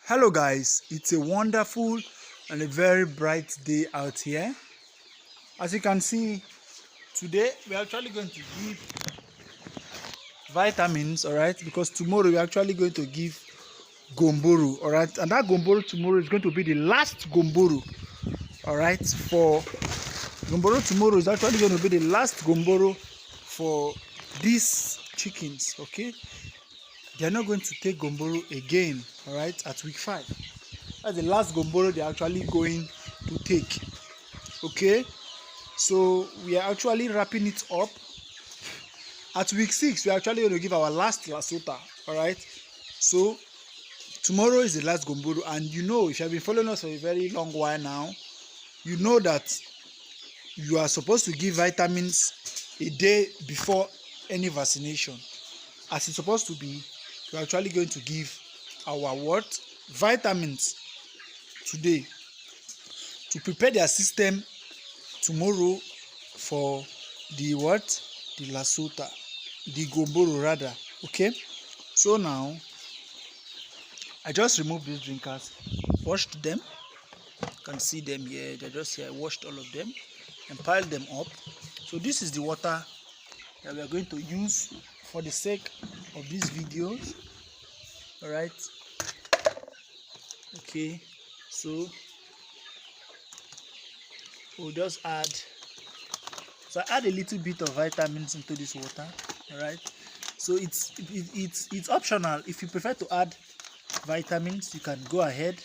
Hello guys, it's a wonderful and a very bright day out here. As you can see, today we're actually going to give vitamins, all right, because tomorrow we're actually going to give gomboro, all right, and that gomboro tomorrow is going to be the last gomboro, all right. For gomboro tomorrow is actually going to be the last gomboro for these chickens, okay. They're not going to take gomboro again, all right, at week 5. That's the last gomboro they're actually going to take, okay. So we are actually wrapping it up. At week 6 we're actually going to give our last lasota, all right. So tomorrow is the last gomboro, and you know, if you have been following us for a very long while now, you know that you are supposed to give vitamins a day before any vaccination. As it's supposed to be, we're actually going to give our what? Vitamins today to prepare their system tomorrow for the what? The lasota, the gomboro rather, okay. So now I just removed these drinkers, washed them. You can see them here, they're just here. I washed all of them and piled them up. So this is the water that we are going to use for the sake of these videos, all right. Okay, so we'll just add, so I add a little bit of vitamins into this water, all right. So it's optional. If you prefer to add vitamins, you can go ahead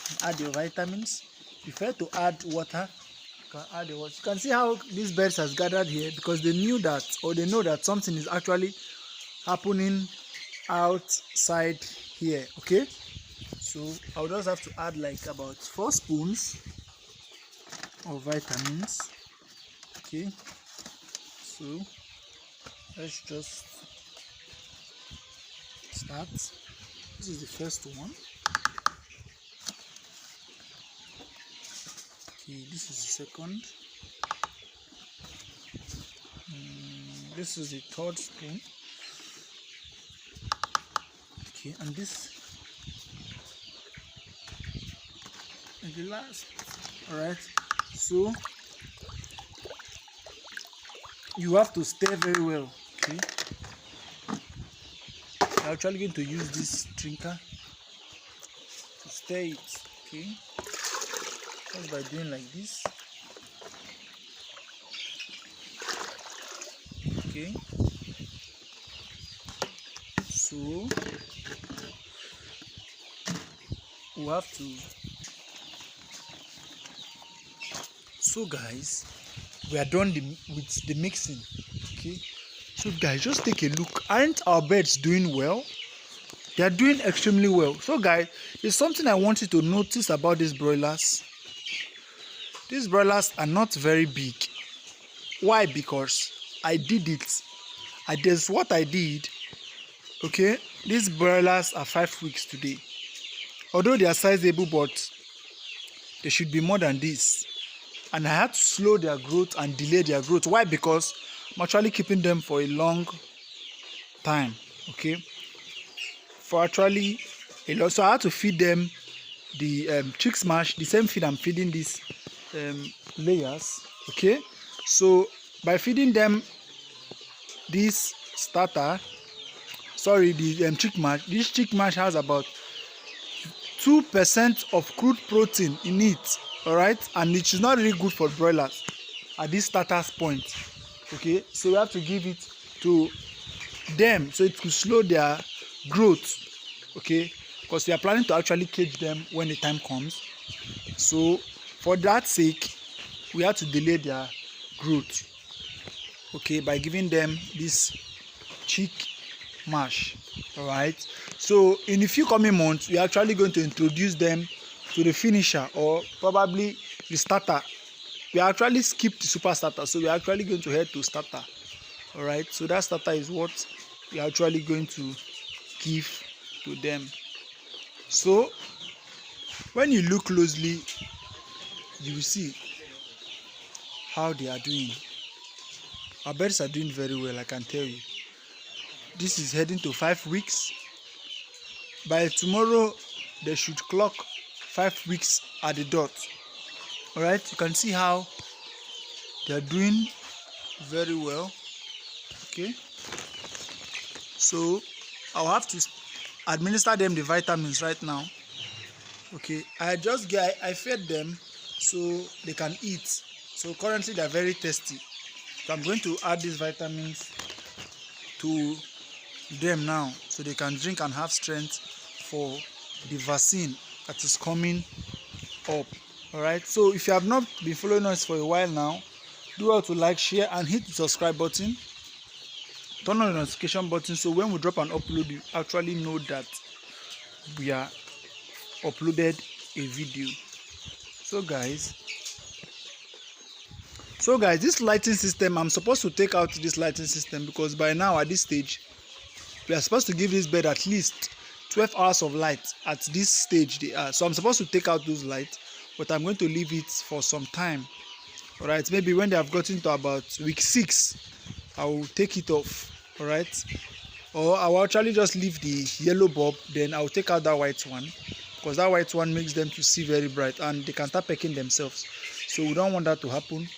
and add your vitamins. If you prefer to add water, you can add the water. You can see how these birds has gathered here because they knew that, or they know that something is actually happening outside here, okay. So I'll just have to add like about 4 spoons of vitamins, okay. So let's just start. This is the first one, okay. This is the second, this is the third spoon, okay, and this is the last, all right. So you have to stir very well, okay. I'm actually going to use this drinker to stir it, okay, just by doing like this, okay. So we have to, so guys, we are done with the mixing, okay. So guys, just take a look. Aren't our birds doing well? They are doing extremely well. So guys, there's something I want you to notice about these broilers. These broilers are not very big. Why? Because I did it. That's what I did, okay. These broilers are 5 weeks today. Although they are sizable, but they should be more than this. And I had to slow their growth and delay their growth. Why? Because I'm actually keeping them for a long time, okay. For actually a lot. So I had to feed them the chick smash, the same feed I'm feeding these layers, okay. So by feeding them this starter, sorry, the chick mash, this chick mash has about 2% of crude protein in it, all right, and it is not really good for broilers at this starter's point, okay. So we have to give it to them so it will slow their growth, okay, because we are planning to actually cage them when the time comes. So for that sake, we have to delay their growth, okay, by giving them this chick mash, all right. So in a few coming months, we are actually going to introduce them to the finisher, or probably the starter. We actually skipped the super starter, so we are actually going to head to starter, all right. So that starter is what we are actually going to give to them. So when you look closely, you will see how they are doing. Our birds are doing very well, I can tell you. This is heading to 5 weeks. By tomorrow they should clock 5 weeks at the dot. All right, you can see how they are doing very well. Okay, so I'll have to administer them the vitamins right now. Okay, I fed them so they can eat. So currently they are very thirsty, so I'm going to add these vitamins to them now so they can drink and have strength for the vaccine that is coming up. All right, so if you have not been following us for a while now, do well to like, share, and hit the subscribe button. Turn on the notification button so when we drop an upload, you actually know that we are uploaded a video. So guys, this lighting system, I'm supposed to take out this lighting system because by now at this stage we are supposed to give this bed at least 12 hours of light. At this stage they are, so I'm supposed to take out those lights, but I'm going to leave it for some time. All right, maybe when they have gotten to about week 6, I will take it off. All right, or I will actually just leave the yellow bulb, then I will take out that white one, because that white one makes them to see very bright and they can start pecking themselves. So we don't want that to happen.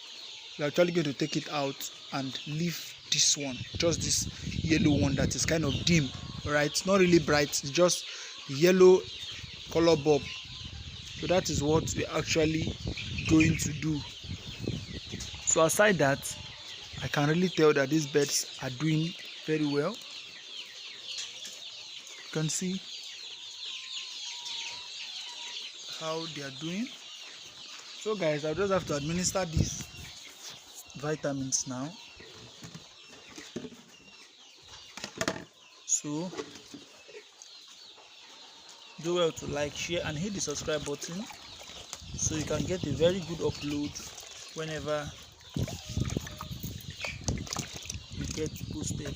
We're actually going to take it out and leave this one, just this yellow one that is kind of dim. All right, it's not really bright, it's just the yellow color bulb. So that is what we're actually going to do. So aside that, I can really tell that these birds are doing very well. You can see how they are doing. So guys, I'll just have to administer these vitamins now. So do well to like, share, and hit the subscribe button so you can get a very good upload whenever you get posted.